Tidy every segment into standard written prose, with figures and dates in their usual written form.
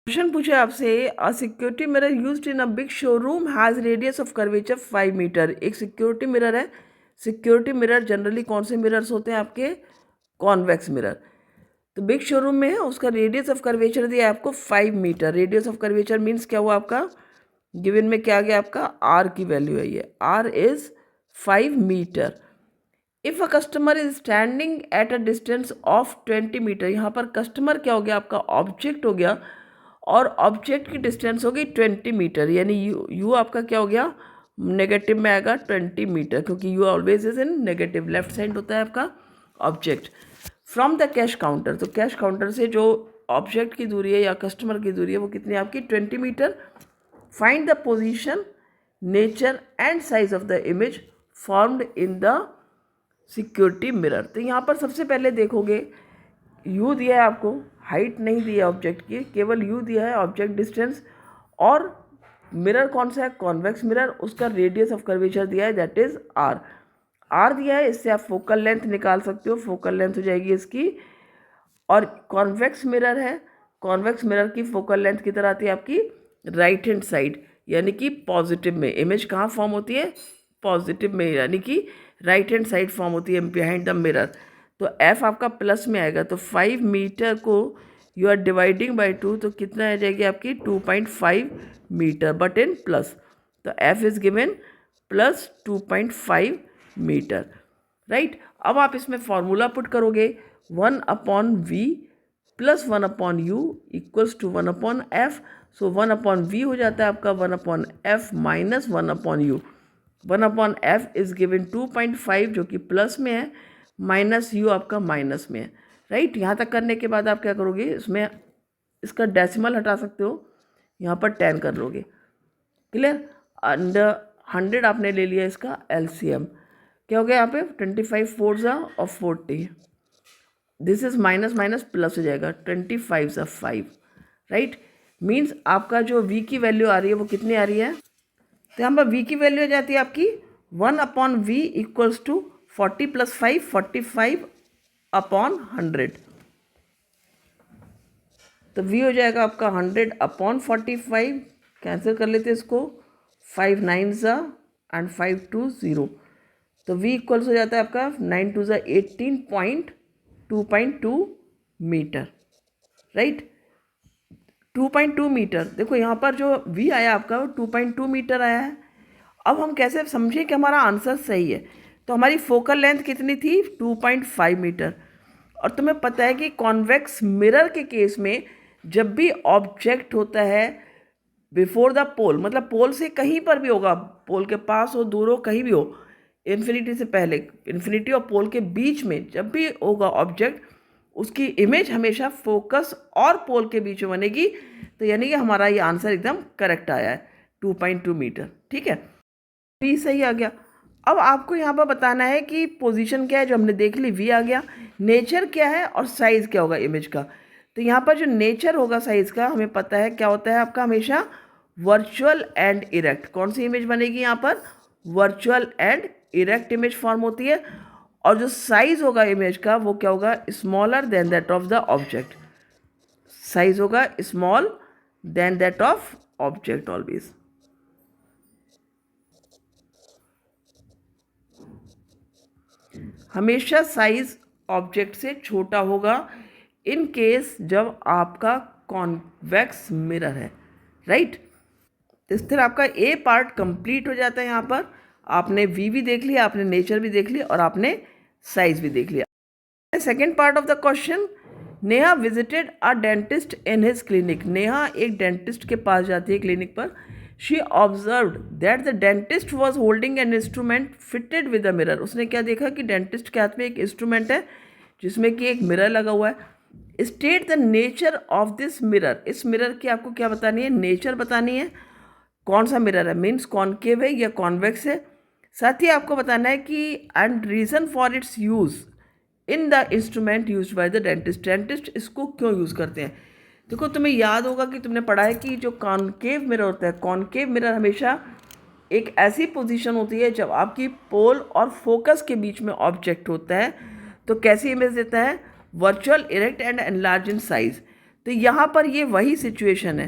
Question पूछे आपसे, a security mirror used in a big showroom has radius of curvature 5 meter. एक security mirror है। Security mirror generally कौन से mirrors होते हैं आपके? Convex mirror. तो बिग शोरूम में है, उसका रेडियस ऑफ कर्वेचर दिया है आपको 5 meter. Radius of curvature means क्या हुआ आपका? गिवन में क्या गया आपका? आर की वैल्यू है ये, R is 5 meter. If a customer is standing at a distance of 20 meter, यहाँ पर कस्टमर क्या हो गया आपका? ऑब्जेक्ट हो गया, और ऑब्जेक्ट की डिस्टेंस होगी 20 मीटर, यानी यू आपका क्या हो गया? नेगेटिव में आएगा 20 मीटर, क्योंकि you always is in negative, left side होता है आपका object. From the cash counter, तो कैश काउंटर से जो ऑब्जेक्ट की दूरी है या कस्टमर की दूरी है वो कितनी आपकी? 20 meter. Find the position, nature and size of the image formed in the security mirror. तो यहाँ पर सबसे पहले देखोगे, यू दिया है आपको, हाइट नहीं दी है ऑब्जेक्ट की, केवल यू दिया है, ऑब्जेक्ट डिस्टेंस, और मिरर कौन सा है? Convex mirror. उसका रेडियस ऑफ कर्वेचर दिया है, दैट इज आर। आर दिया है, इससे आप फोकल लेंथ निकाल सकते हो, फोकल लेंथ हो जाएगी इसकी। और कॉन्वेक्स मिरर है, कॉन्वेक्स मिरर की फोकल लेंथ की तरह आती है आपकी राइट हैंड साइड, यानी कि पॉजिटिव में। इमेज कहाँ फॉर्म होती है? पॉजिटिव में, यानी कि राइट हैंड साइड फॉर्म होती है बिहाइंड द मिरर। तो एफ आपका प्लस में आएगा, तो 5 मीटर को यू आर डिवाइडिंग बाई 2, तो कितना आ जाएगी आपकी? 2.5 मीटर, बट इन प्लस। तो F is given plus 2.5 meter, right. अब आप इसमें फॉर्मूला पुट करोगे, 1/v plus 1/u equals to 1/f। So 1/v हो जाता है आपका 1/f minus 1/u। 1/f is given 2.5 जो कि प्लस में है, माइनस u आपका माइनस में है, राइट। यहाँ तक करने के बाद आप क्या करोगे? इसमें इसका डेसिमल हटा सकते हो, यहाँ पर 10 कर लोगे, क्लियर। अंडर 100 आपने ले लिया इसका एलसीएम, क्या हो गया यहाँ पे? 25 4 और 40, this is minus minus plus हो जाएगा, 25 5, राइट। मीन्स आपका जो v की वैल्यू आ रही है वो कितनी आ रही है? तो यहाँ पर v की वैल्यू आ जाती है आपकी 1/v इक्वल्स टू 40 + 5, 45/100। तो v हो जाएगा आपका 100/45, कैंसिल कर लेते हैं इसको, 5 9 एंड 5 2 0। तो v इक्वल्स हो जाता है आपका 9 2 18.2.2 मीटर, राइट। 2.2 मीटर। देखो यहाँ पर जो v आया आपका वो 2.2 मीटर आया है। अब हम कैसे समझें कि हमारा आंसर सही है? तो हमारी फोकल लेंथ कितनी थी? 2.5 मीटर। और तुम्हें पता है कि कॉन्वेक्स मिरर के केस में जब भी ऑब्जेक्ट होता है बिफोर द पोल, मतलब पोल से कहीं पर भी होगा, पोल के पास हो, दूर हो, कहीं भी हो, इन्फिनिटी से पहले, इन्फिनिटी और पोल के बीच में जब भी होगा ऑब्जेक्ट, उसकी इमेज हमेशा फोकस और पोल के बीच में बनेगी। तो यानी कि हमारा ये आंसर एकदम करेक्ट आया है, 2.2 मीटर, ठीक है। वी सही आ गया। अब आपको यहाँ पर बताना है कि पोजीशन क्या है, जो हमने देख ली, वी आ गया। नेचर क्या है और साइज़ क्या होगा इमेज का? तो यहाँ पर जो नेचर होगा साइज़ का, हमें पता है क्या होता है आपका, हमेशा वर्चुअल एंड इरेक्ट। कौन सी इमेज बनेगी यहाँ पर? Virtual and erect image form होती है। और जो साइज होगा इमेज का वो क्या होगा? Smaller than that of the object. Size होगा small than that of object always. हमेशा साइज ऑब्जेक्ट से छोटा होगा इन केस जब आपका कॉन्वेक्स मिरर है, राइट। इस तरह आपका ए पार्ट कंप्लीट हो जाता है। यहाँ पर आपने वी भी देख लिया, आपने नेचर भी देख लिया, और आपने साइज भी देख लिया। Second part of the question, Neha visited a dentist in his clinic. Neha एक डेंटिस्ट के पास जाती है क्लिनिक पर। She observed that the dentist was holding an instrument fitted with a mirror. उसने क्या देखा कि डेंटिस्ट के हाथ में एक इंस्ट्रूमेंट है जिसमें कि एक मिरर लगा हुआ है। State the nature of this mirror. इस मिरर की आपको क्या बतानी है? नेचर बतानी है। कौन सा मिरर है, मीन्स कॉनकेव है या कॉन्वेक्स है। साथ ही आपको बताना है कि and reason for its use in the instrument use by the dentist. Dentist इसको क्यों यूज़ करते हैं? देखो, तुम्हें याद होगा कि तुमने पढ़ा है कि जो कॉनकेव मिरर होता है, कॉनकेव मिरर हमेशा एक ऐसी पोजीशन होती है जब आपकी पोल और फोकस के बीच में ऑब्जेक्ट होता है। तो कैसी इमेज देता है? Virtual, erect and enlarge in size. तो यहाँ पर ये वही सिचुएशन है।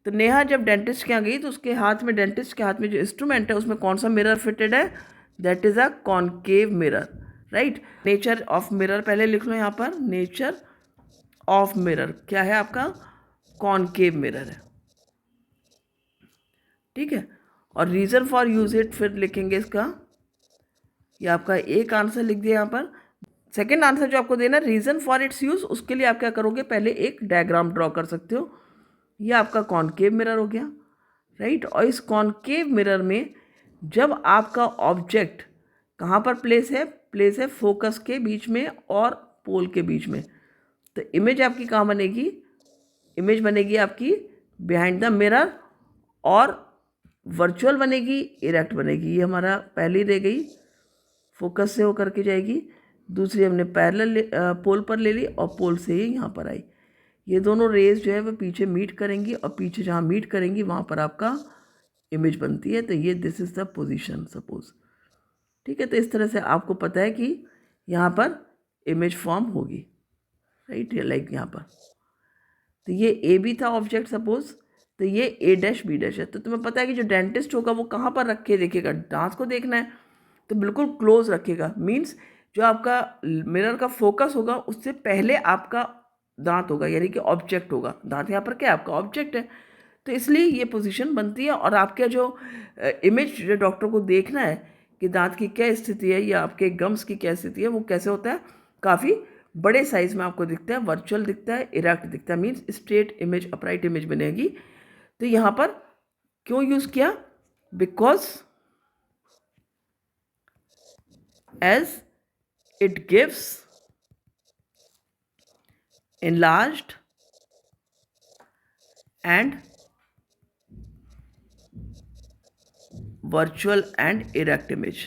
तो नेहा जब डेंटिस्ट के यहाँ गई तो उसके हाथ में, डेंटिस्ट के हाथ में जो इंस्ट्रूमेंट है उसमें कौन सा मिरर फिटेड है? That is a concave mirror, right. Nature of mirror पहले लिख लो यहाँ पर, नेचर ऑफ मिरर क्या है आपका? कॉनकेव मिरर है, ठीक है। और रीज़न फॉर यूज इट फिर लिखेंगे इसका, ये आपका एक आंसर लिख दिया यहाँ पर। सेकेंड आंसर जो आपको देना है रीज़न फॉर इट्स यूज़, उसके लिए आप क्या करोगे? पहले एक डायग्राम ड्रॉ कर सकते हो। ये आपका कॉनकेव मिरर हो गया, राइट। और इस कॉनकेव मिरर में जब आपका ऑब्जेक्ट कहाँ पर प्लेस है? प्लेस है फोकस के बीच में और पोल के बीच में। तो इमेज आपकी कहाँ बनेगी? इमेज बनेगी आपकी बिहाइंड द मिरर, और वर्चुअल बनेगी, इरेक्ट बनेगी। ये हमारा पहली रह गई, फोकस से होकर के जाएगी। दूसरी हमने पैरेलल पोल पर ले ली और पोल से ही यहाँ पर आई। ये दोनों रेज जो है वो पीछे मीट करेंगी और पीछे जहाँ मीट करेंगी वहाँ पर आपका इमेज बनती है। तो ये this is the position suppose, ठीक है। तो इस तरह से आपको पता है कि यहाँ पर इमेज फॉर्म होगी, राइट, लाइक यहाँ पर। तो ये ए बी था ऑब्जेक्ट सपोज, तो ये ए डैश बी डैश है। तो तुम्हें पता है कि जो डेंटिस्ट होगा वो कहाँ पर रख के देखेगा? दांत को देखना है तो बिल्कुल क्लोज रखेगा। मीन्स जो आपका मिरर का फोकस होगा उससे पहले आपका दांत होगा, यानी कि ऑब्जेक्ट होगा। दांत यहाँ पर क्या है? आपका ऑब्जेक्ट है। तो इसलिए ये पोजीशन बनती है। और आपका जो इमेज जो डॉक्टर को देखना है कि दांत की क्या स्थिति है या आपके गम्स की क्या स्थिति है, वो कैसे होता है? काफ़ी बड़े साइज में आपको दिखता है, वर्चुअल दिखता है, इरेक्ट दिखता है। Means straight image, upright image बनेगी। तो यहाँ पर क्यों यूज़ किया? Because as it gives enlarged and virtual and erect image,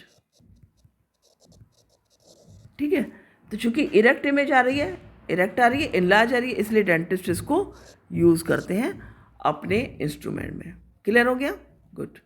ठीक है। तो चूंकि इरेक्ट इमेज आ रही है, इरेक्ट आ रही है, इनलार्ज आ रही है, इसलिए डेंटिस्ट इसको यूज़ करते हैं अपने इंस्ट्रूमेंट में। क्लियर हो गया? गुड।